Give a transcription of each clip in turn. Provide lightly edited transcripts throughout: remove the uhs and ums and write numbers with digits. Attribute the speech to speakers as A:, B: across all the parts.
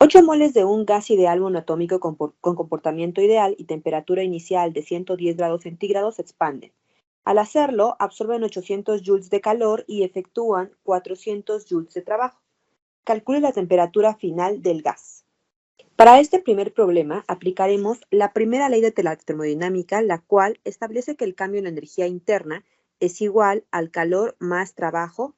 A: 8 moles de un gas ideal monoatómico con comportamiento ideal y temperatura inicial de 110 grados centígrados se expanden. Al hacerlo, absorben 800 joules de calor y efectúan 400 joules de trabajo. Calcule la temperatura final del gas. Para este primer problema, aplicaremos la primera ley de la termodinámica, la cual establece que el cambio en la energía interna es igual al calor más trabajo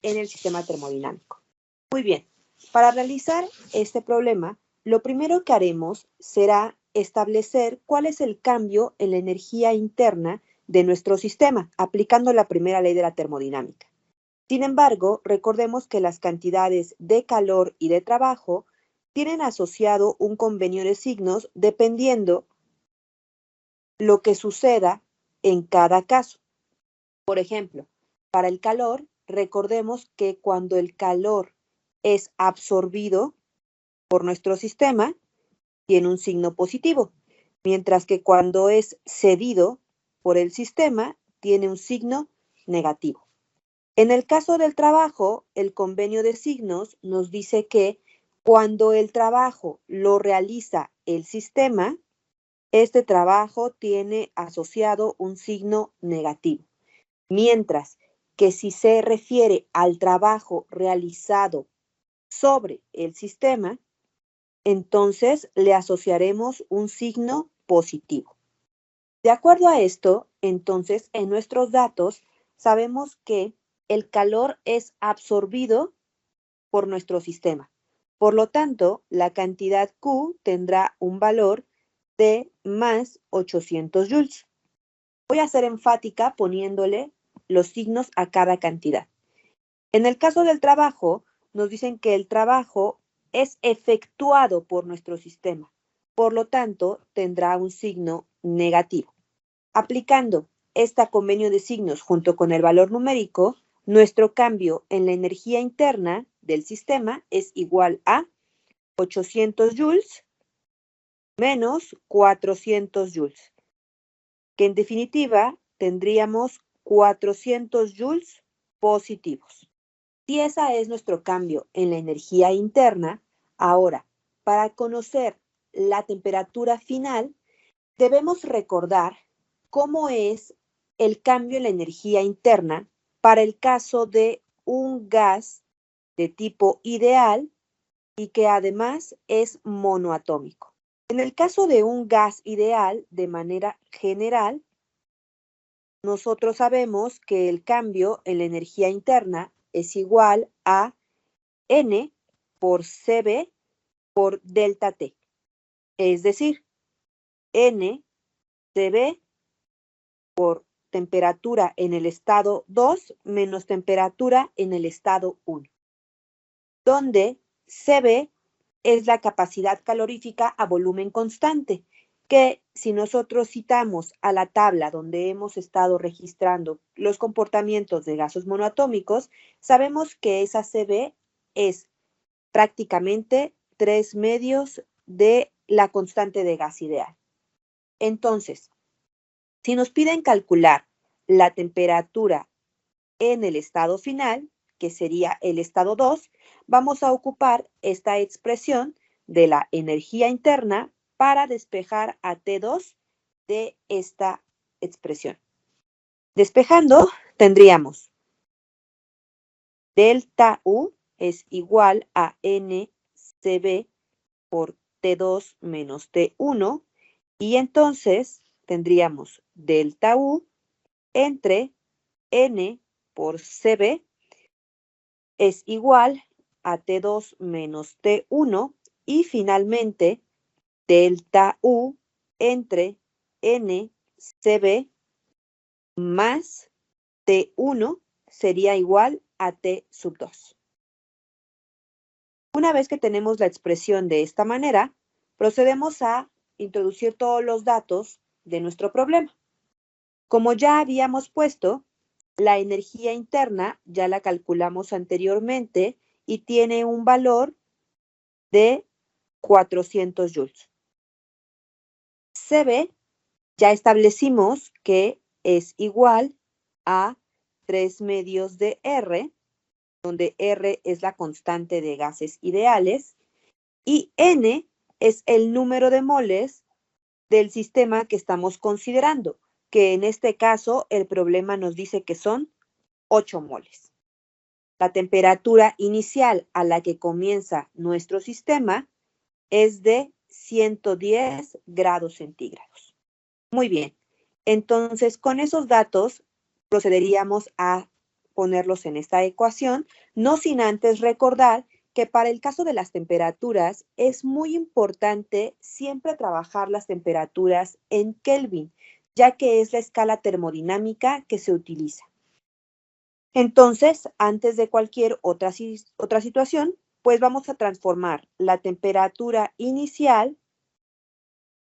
A: en el sistema termodinámico. Muy bien, para realizar este problema, lo primero que haremos será establecer cuál es el cambio en la energía interna de nuestro sistema, aplicando la primera ley de la termodinámica. Sin embargo, recordemos que las cantidades de calor y de trabajo tienen asociado un convenio de signos dependiendo lo que suceda en cada caso. Por ejemplo, para el calor, recordemos que cuando el calor es absorbido por nuestro sistema, tiene un signo positivo, mientras que cuando es cedido por el sistema, tiene un signo negativo. En el caso del trabajo, el convenio de signos nos dice que cuando el trabajo lo realiza el sistema, este trabajo tiene asociado un signo negativo. Mientras que si se refiere al trabajo realizado sobre el sistema, entonces le asociaremos un signo positivo. De acuerdo a esto, entonces, en nuestros datos sabemos que el calor es absorbido por nuestro sistema. Por lo tanto, la cantidad Q tendrá un valor de más 800 joules. Voy a ser enfática poniéndole los signos a cada cantidad. En el caso del trabajo, nos dicen que el trabajo es efectuado por nuestro sistema. Por lo tanto, tendrá un signo negativo. Aplicando este convenio de signos junto con el valor numérico, nuestro cambio en la energía interna del sistema es igual a 800 joules menos 400 joules, que en definitiva tendríamos 400 joules positivos. Si ese es nuestro cambio en la energía interna, ahora, para conocer la temperatura final, debemos recordar cómo es el cambio en la energía interna para el caso de un gas de tipo ideal y que además es monoatómico. En el caso de un gas ideal, de manera general, nosotros sabemos que el cambio en la energía interna es igual a N por CB por delta T. Es decir, N CB por temperatura en el estado 2 menos temperatura en el estado 1, donde CB es la capacidad calorífica a volumen constante, que si nosotros citamos a la tabla donde hemos estado registrando los comportamientos de gases monoatómicos, sabemos que esa CB es prácticamente 3 medios de la constante de gas ideal. Entonces, si nos piden calcular la temperatura en el estado final, que sería el estado 2, vamos a ocupar esta expresión de la energía interna para despejar a T2 de esta expresión. Despejando, tendríamos delta U es igual a NCB por T2 menos T1, y entonces tendríamos delta U entre N por CB es igual a T2 menos T1 y finalmente delta U entre NCB más T1 sería igual a T sub 2. Una vez que tenemos la expresión de esta manera, procedemos a introducir todos los datos de nuestro problema. Como ya habíamos puesto, la energía interna ya la calculamos anteriormente y tiene un valor de 400 joules. CB ya establecimos que es igual a 3 medios de R, donde R es la constante de gases ideales, Y N es el número de moles del sistema que estamos considerando, que en este caso el problema nos dice que son 8 moles. La temperatura inicial a la que comienza nuestro sistema es de 110 grados centígrados. Muy bien, entonces con esos datos procederíamos a ponerlos en esta ecuación, no sin antes recordar que para el caso de las temperaturas es muy importante siempre trabajar las temperaturas en Kelvin, ya que es la escala termodinámica que se utiliza. Entonces, antes de cualquier otra situación, pues vamos a transformar la temperatura inicial,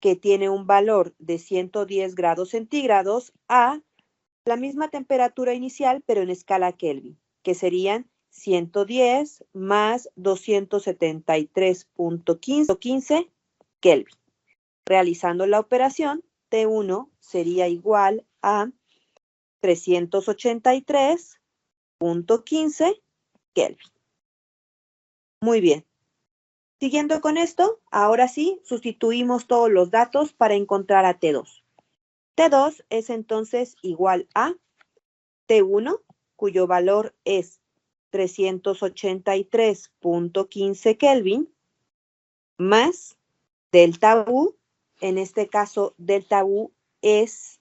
A: que tiene un valor de 110 grados centígrados, a la misma temperatura inicial, pero en escala Kelvin, que serían 110 más 273.15 Kelvin. Realizando la operación, T1 sería igual a 383.15 Kelvin. Muy bien. Siguiendo con esto, ahora sí, sustituimos todos los datos para encontrar a T2. T2 es entonces igual a T1, cuyo valor es 383.15 Kelvin, más delta U, en este caso delta U es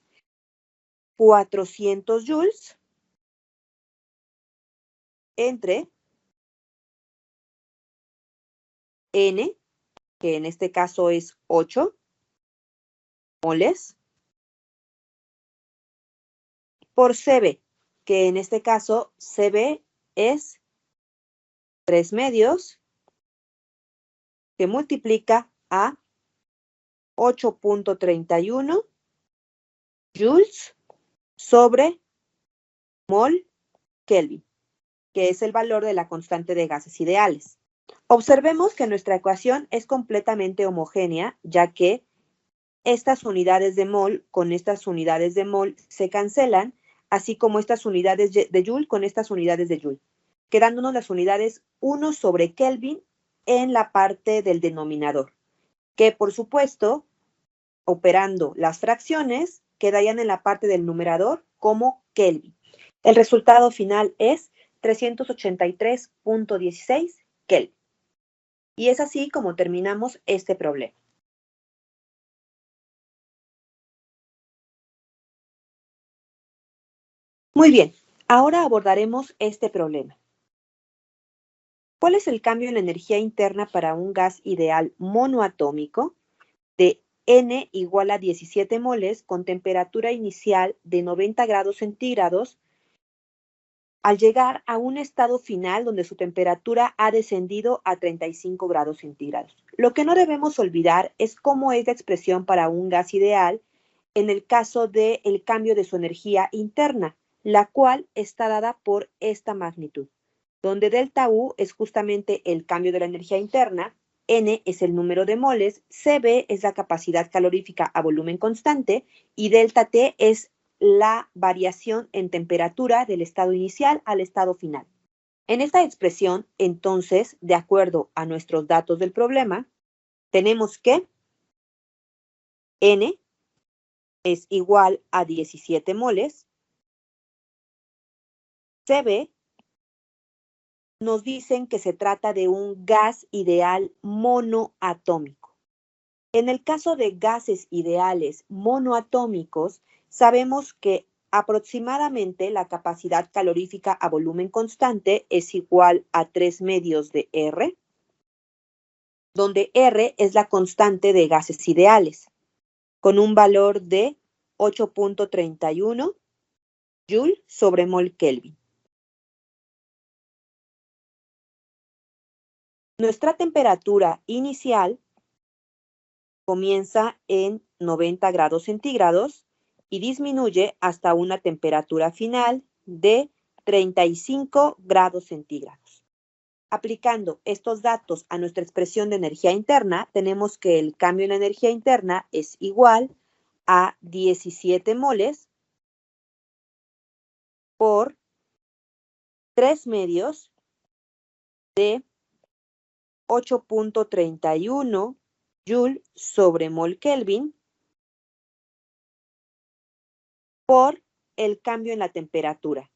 A: 400 joules, entre N, que en este caso es 8 moles, por CB, que en este caso CB es 3 medios, que multiplica a 8.31 joules sobre mol Kelvin, que es el valor de la constante de gases ideales. Observemos que nuestra ecuación es completamente homogénea, ya que estas unidades de mol con estas unidades de mol se cancelan, así como estas unidades de joule con estas unidades de joule, quedándonos las unidades 1 sobre Kelvin en la parte del denominador, que por supuesto, operando las fracciones, quedarían en la parte del numerador como Kelvin. El resultado final es 383.16 Kelvin. Y es así como terminamos este problema. Muy bien, ahora abordaremos este problema. ¿Cuál es el cambio en la energía interna para un gas ideal monoatómico de N igual a 17 moles con temperatura inicial de 90 grados centígrados al llegar a un estado final donde su temperatura ha descendido a 35 grados centígrados? Lo que no debemos olvidar es cómo es la expresión para un gas ideal en el caso del cambio de su energía interna, la cual está dada por esta magnitud, donde delta U es justamente el cambio de la energía interna, N es el número de moles, Cb es la capacidad calorífica a volumen constante y delta T es la variación en temperatura del estado inicial al estado final. En esta expresión, entonces, de acuerdo a nuestros datos del problema, tenemos que N es igual a 17 moles, Cb nos dicen que se trata de un gas ideal monoatómico. En el caso de gases ideales monoatómicos, sabemos que aproximadamente la capacidad calorífica a volumen constante es igual a 3 medios de R, donde R es la constante de gases ideales, con un valor de 8.31 Joule sobre mol Kelvin. Nuestra temperatura inicial comienza en 90 grados centígrados y disminuye hasta una temperatura final de 35 grados centígrados. Aplicando estos datos a nuestra expresión de energía interna, tenemos que el cambio en la energía interna es igual a 17 moles por 3 medios de 8.31 Joule sobre mol Kelvin por el cambio en la temperatura.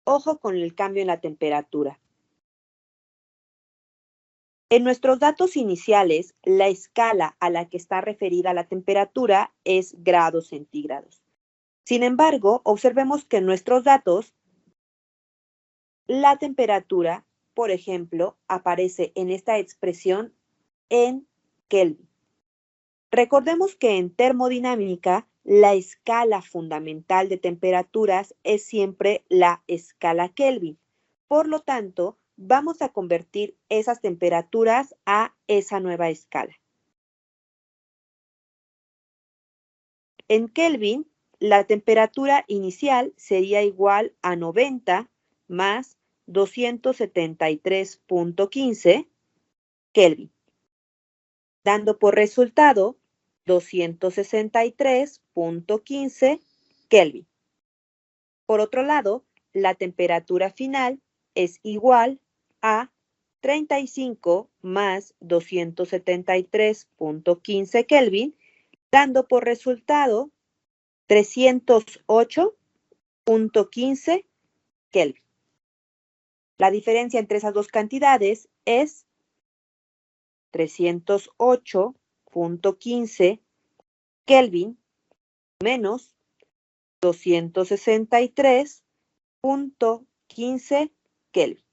A: Ojo con el cambio en la temperatura. En nuestros datos iniciales, la escala a la que está referida la temperatura es grados centígrados. Sin embargo, observemos que en nuestros datos, la temperatura, por ejemplo, aparece en esta expresión en Kelvin. Recordemos que en termodinámica, la escala fundamental de temperaturas es siempre la escala Kelvin. Por lo tanto, vamos a convertir esas temperaturas a esa nueva escala. En Kelvin, la temperatura inicial sería igual a 90 más 273.15 Kelvin, dando por resultado 263.15 Kelvin. Por otro lado, la temperatura final es igual a 35 más 273.15 Kelvin, dando por resultado 308.15 Kelvin. La diferencia entre esas dos cantidades es 308.15 Kelvin menos 263.15 Kelvin.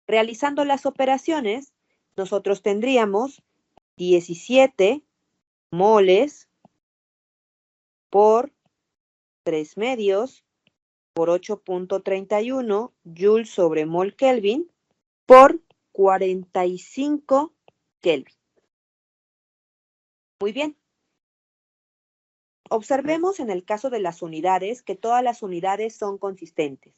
A: Realizando las operaciones, nosotros tendríamos 17 moles por 3 medios por 8.31 Joule sobre mol Kelvin por 45 Kelvin. Muy bien. Observemos en el caso de las unidades que todas las unidades son consistentes.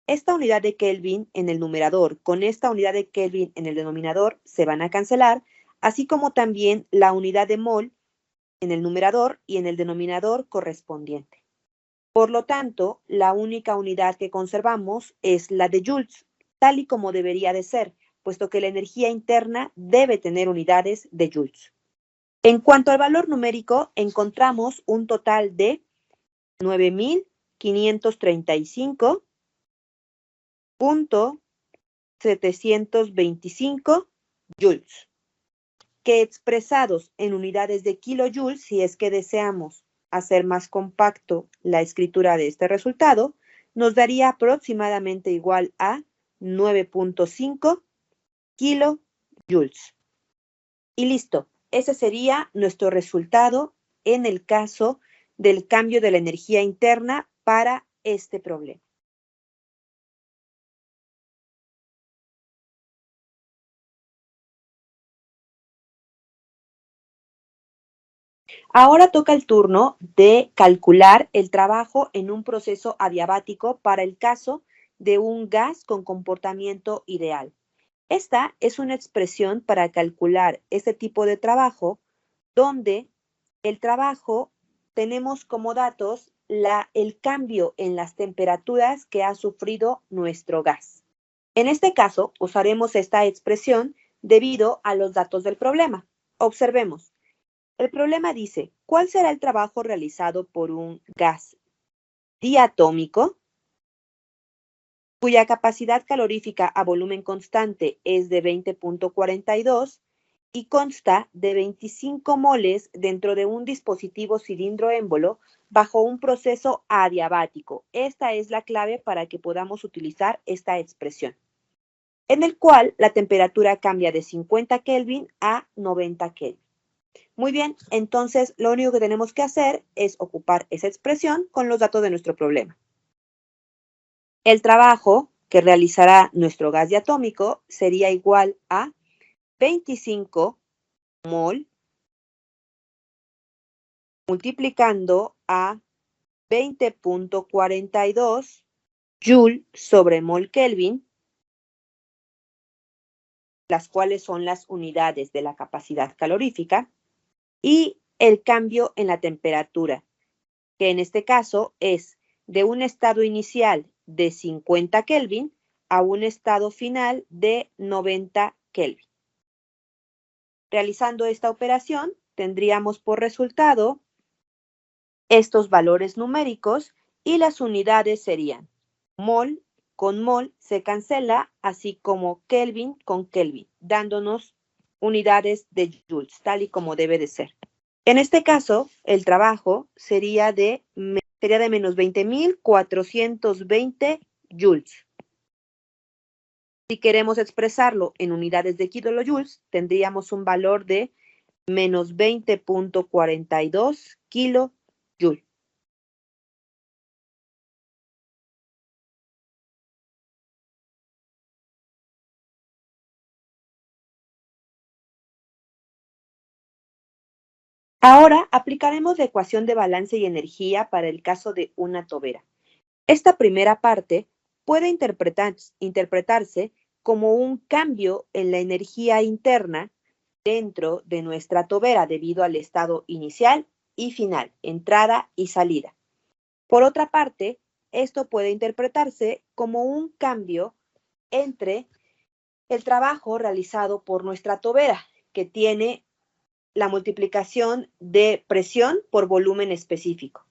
A: Esta unidad de Kelvin en el numerador con esta unidad de Kelvin en el denominador se van a cancelar, así como también la unidad de mol en el numerador y en el denominador correspondiente. Por lo tanto, la única unidad que conservamos es la de joules, tal y como debería de ser, puesto que la energía interna debe tener unidades de joules. En cuanto al valor numérico, encontramos un total de 9.535.725 joules, que expresados en unidades de kilojoules, si es que deseamos hacer más compacto la escritura de este resultado, nos daría aproximadamente igual a 9.5 kilojoules. Y listo, ese sería nuestro resultado en el caso del cambio de la energía interna para este problema. Ahora toca el turno de calcular el trabajo en un proceso adiabático para el caso de un gas con comportamiento ideal. Esta es una expresión para calcular este tipo de trabajo donde el trabajo tenemos como datos el cambio en las temperaturas que ha sufrido nuestro gas. En este caso, usaremos esta expresión debido a los datos del problema. Observemos. El problema dice, ¿cuál será el trabajo realizado por un gas diatómico cuya capacidad calorífica a volumen constante es de 20.42 y consta de 25 moles dentro de un dispositivo cilindro-émbolo bajo un proceso adiabático? Esta es la clave para que podamos utilizar esta expresión, en el cual la temperatura cambia de 50 Kelvin a 90 Kelvin. Muy bien, entonces lo único que tenemos que hacer es ocupar esa expresión con los datos de nuestro problema. El trabajo que realizará nuestro gas diatómico sería igual a 25 mol multiplicando a 20.42 Joule sobre mol Kelvin, las cuales son las unidades de la capacidad calorífica, y el cambio en la temperatura, que en este caso es de un estado inicial de 50 Kelvin a un estado final de 90 Kelvin. Realizando esta operación, tendríamos por resultado estos valores numéricos y las unidades serían mol con mol se cancela, así como Kelvin con Kelvin, dándonos unidades de joules, tal y como debe de ser. En este caso, el trabajo sería de menos 20.420 joules. Si queremos expresarlo en unidades de kilojoules, tendríamos un valor de menos 20.42 kilojoules. Ahora aplicaremos la ecuación de balance y energía para el caso de una tobera. Esta primera parte puede interpretarse como un cambio en la energía interna dentro de nuestra tobera debido al estado inicial y final, entrada y salida. Por otra parte, esto puede interpretarse como un cambio entre el trabajo realizado por nuestra tobera, que tiene la multiplicación de presión por volumen específico.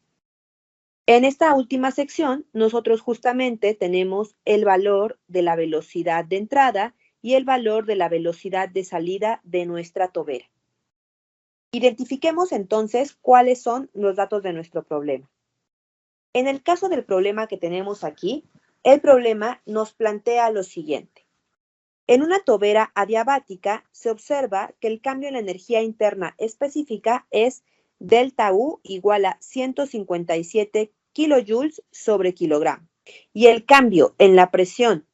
A: En esta última sección, nosotros justamente tenemos el valor de la velocidad de entrada y el valor de la velocidad de salida de nuestra tobera. Identifiquemos entonces cuáles son los datos de nuestro problema. En el caso del problema que tenemos aquí, el problema nos plantea lo siguiente. En una tobera adiabática se observa que el cambio en la energía interna específica es delta U igual a 157 kilojoules sobre kilogramo. Y el cambio en la presión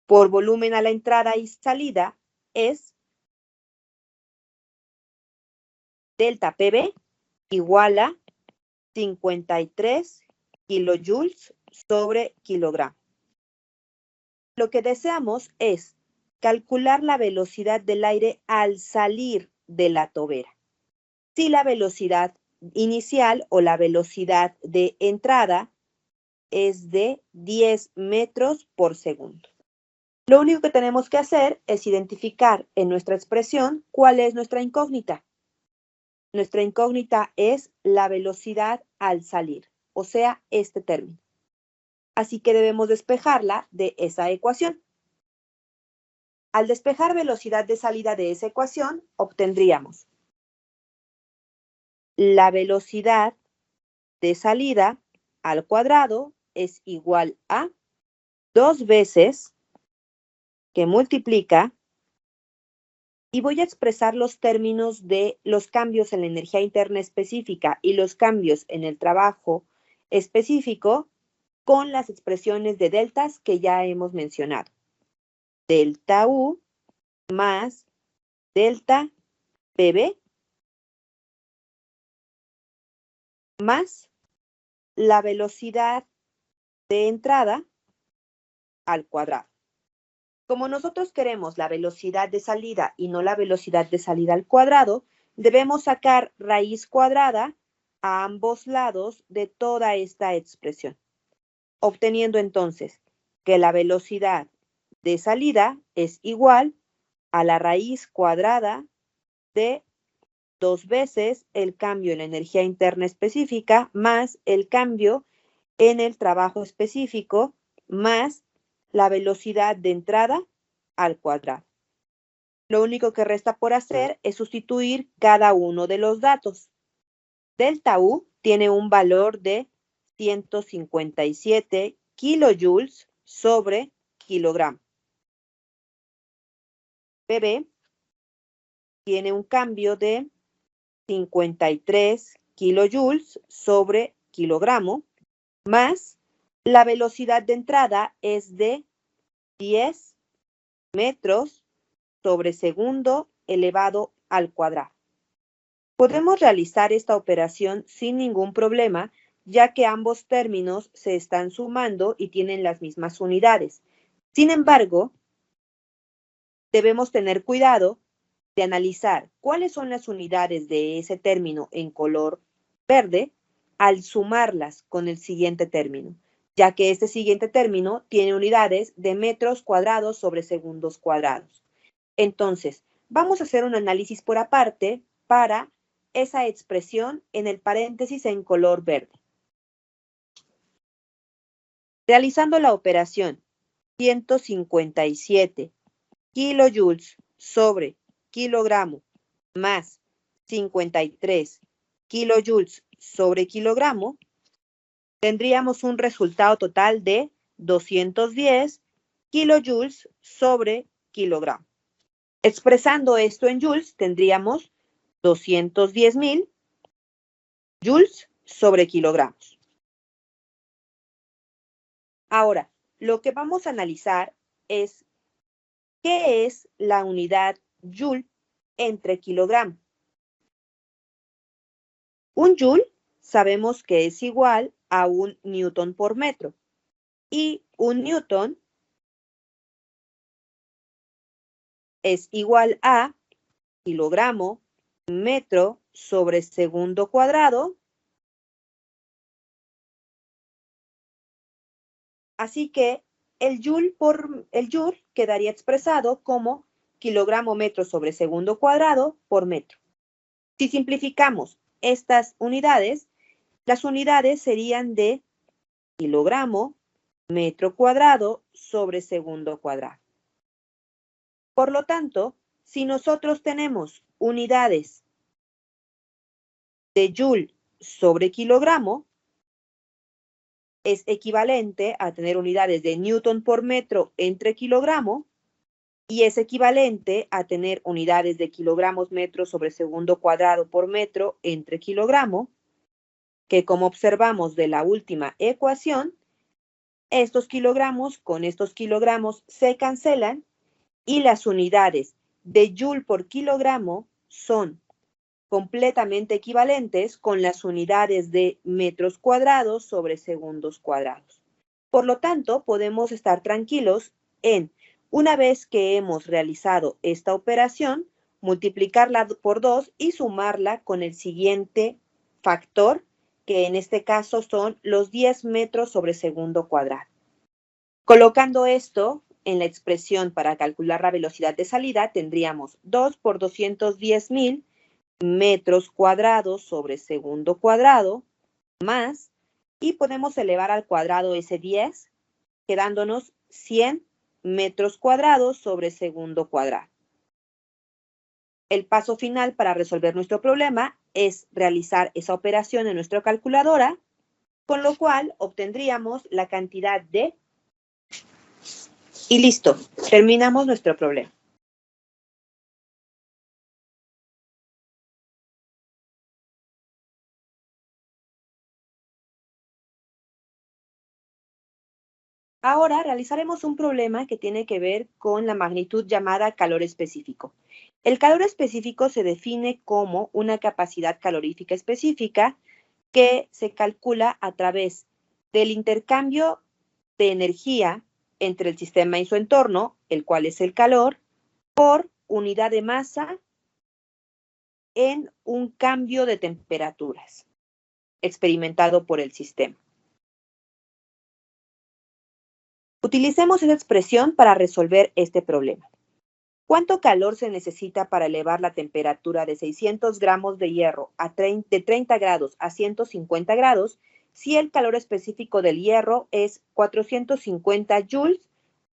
A: por volumen a la entrada y salida es delta PB igual a 53 kilojoules sobre kilogramo. Lo que deseamos es calcular la velocidad del aire al salir de la tobera. Si la velocidad inicial o la velocidad de entrada es de 10 metros por segundo. Lo único que tenemos que hacer es identificar en nuestra expresión cuál es nuestra incógnita. Nuestra incógnita es la velocidad al salir, o sea, este término. Así que debemos despejarla de esa ecuación. Al despejar velocidad de salida de esa ecuación, obtendríamos la velocidad de salida al cuadrado es igual a 2 veces que multiplica, y voy a expresar los términos de los cambios en la energía interna específica y los cambios en el trabajo específico con las expresiones de deltas que ya hemos mencionado. Delta U más delta PB más la velocidad de entrada al cuadrado. Como nosotros queremos la velocidad de salida y no la velocidad de salida al cuadrado, debemos sacar raíz cuadrada a ambos lados de toda esta expresión, obteniendo entonces que la velocidad de salida es igual a la raíz cuadrada de 2 veces el cambio en la energía interna específica más el cambio en el trabajo específico más la velocidad de entrada al cuadrado. Lo único que resta por hacer es sustituir cada uno de los datos. Delta U tiene un valor de 157 kilojoules sobre kilogramo. PB tiene un cambio de 53 kilojoules sobre kilogramo, más la velocidad de entrada es de 10 metros sobre segundo elevado al cuadrado. Podemos realizar esta operación sin ningún problema, ya que ambos términos se están sumando y tienen las mismas unidades. Sin embargo, debemos tener cuidado de analizar cuáles son las unidades de ese término en color verde al sumarlas con el siguiente término, ya que este siguiente término tiene unidades de metros cuadrados sobre segundos cuadrados. Entonces, vamos a hacer un análisis por aparte para esa expresión en el paréntesis en color verde. Realizando la operación 157 kilojoules sobre kilogramo más 53 kilojoules sobre kilogramo, tendríamos un resultado total de 210 kilojoules sobre kilogramo. Expresando esto en joules, tendríamos 210.000 joules sobre kilogramos. Ahora, lo que vamos a analizar es qué es la unidad joule entre kilogramo. Un joule sabemos que es igual a un newton por metro y un newton es igual a kilogramo metro sobre segundo cuadrado. Así que el joule quedaría expresado como kilogramo metro sobre segundo cuadrado por metro. Si simplificamos estas unidades, las unidades serían de kilogramo metro cuadrado sobre segundo cuadrado. Por lo tanto, si nosotros tenemos unidades de joule sobre kilogramo, es equivalente a tener unidades de newton por metro entre kilogramo y es equivalente a tener unidades de kilogramos metro sobre segundo cuadrado por metro entre kilogramo, que como observamos de la última ecuación, estos kilogramos con estos kilogramos se cancelan y las unidades de joule por kilogramo son completamente equivalentes con las unidades de metros cuadrados sobre segundos cuadrados. Por lo tanto, podemos estar tranquilos en, una vez que hemos realizado esta operación, multiplicarla por 2 y sumarla con el siguiente factor, que en este caso son los 10 metros sobre segundo cuadrado. Colocando esto en la expresión para calcular la velocidad de salida, tendríamos 2 por 210.000 metros cuadrados sobre segundo cuadrado más, y podemos elevar al cuadrado ese 10, quedándonos 100 metros cuadrados sobre segundo cuadrado. El paso final para resolver nuestro problema es realizar esa operación en nuestra calculadora, con lo cual obtendríamos la cantidad de... Y listo, terminamos nuestro problema. Ahora realizaremos un problema que tiene que ver con la magnitud llamada calor específico. El calor específico se define como una capacidad calorífica específica que se calcula a través del intercambio de energía entre el sistema y su entorno, el cual es el calor, por unidad de masa en un cambio de temperaturas experimentado por el sistema. Utilicemos esa expresión para resolver este problema. ¿Cuánto calor se necesita para elevar la temperatura de 600 gramos de hierro de 30 grados a 150 grados si el calor específico del hierro es 450 joules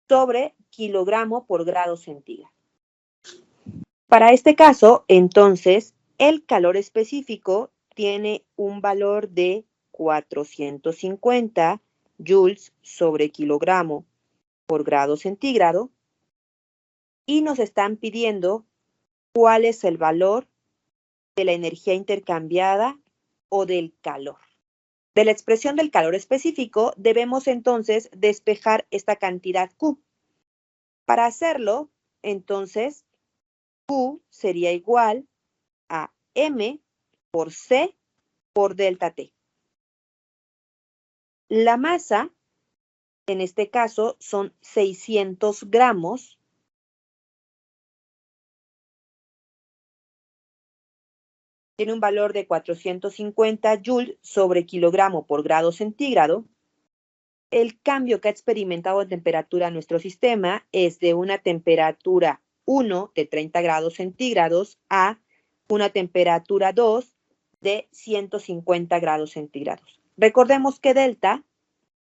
A: sobre kilogramo por grado centígrado? Para este caso, entonces, el calor específico tiene un valor de 450 joules sobre kilogramo por grado centígrado y nos están pidiendo cuál es el valor de la energía intercambiada o del calor. De la expresión del calor específico debemos entonces despejar esta cantidad Q. Para hacerlo, entonces, Q sería igual a M por C por delta T. La masa, en este caso, son 600 gramos. Tiene un valor de 450 joules sobre kilogramo por grado centígrado. el cambio que ha experimentado en temperatura nuestro sistema es de una temperatura 1 de 30 grados centígrados a una temperatura 2 de 150 grados centígrados. Recordemos que delta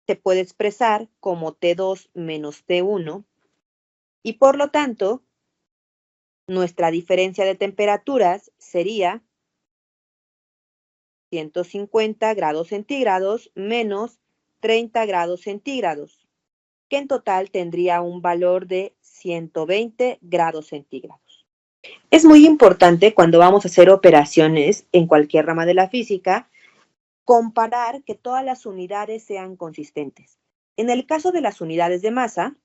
A: se puede expresar como T2 menos T1 y por lo tanto nuestra diferencia de temperaturas sería 150 grados centígrados menos 30 grados centígrados, que en total tendría un valor de 120 grados centígrados. Es muy importante cuando vamos a hacer operaciones en cualquier rama de la física, comparar que todas las unidades sean consistentes. En el caso de las unidades de masa,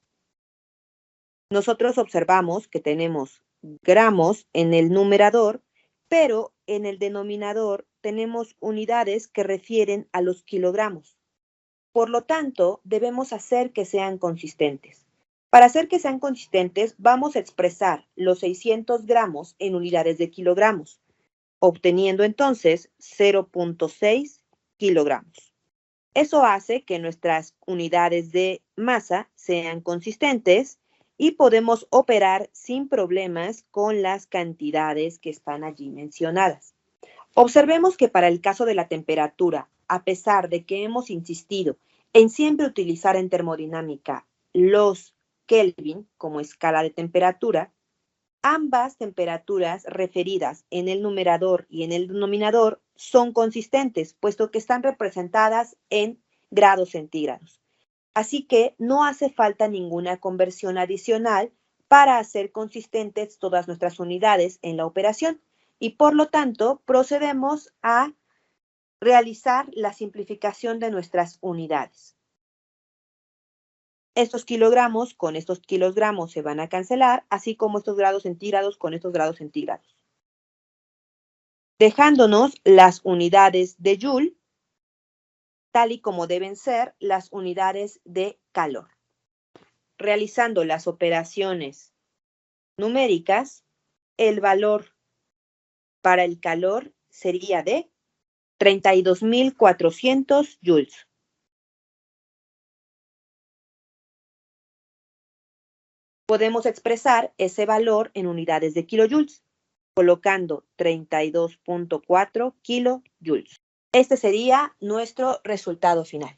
A: nosotros observamos que tenemos gramos en el numerador, pero en el denominador tenemos unidades que refieren a los kilogramos. Por lo tanto, debemos hacer que sean consistentes. Para hacer que sean consistentes, vamos a expresar los 600 gramos en unidades de kilogramos, obteniendo entonces 0.6 kilogramos. Eso hace que nuestras unidades de masa sean consistentes y podemos operar sin problemas con las cantidades que están allí mencionadas. Observemos que para el caso de la temperatura, a pesar de que hemos insistido en siempre utilizar en termodinámica los Kelvin como escala de temperatura, ambas temperaturas referidas en el numerador y en el denominador son consistentes, puesto que están representadas en grados centígrados. Así que no hace falta ninguna conversión adicional para hacer consistentes todas nuestras unidades en la operación y por lo tanto procedemos a realizar la simplificación de nuestras unidades. Estos kilogramos con estos kilogramos se van a cancelar, así como estos grados centígrados con estos grados centígrados, dejándonos las unidades de Joule, tal y como deben ser las unidades de calor. Realizando las operaciones numéricas, el valor para el calor sería de 32.400 joules. Podemos expresar ese valor en unidades de kilojoules, colocando 32.4 kilojoules. Este sería nuestro resultado final.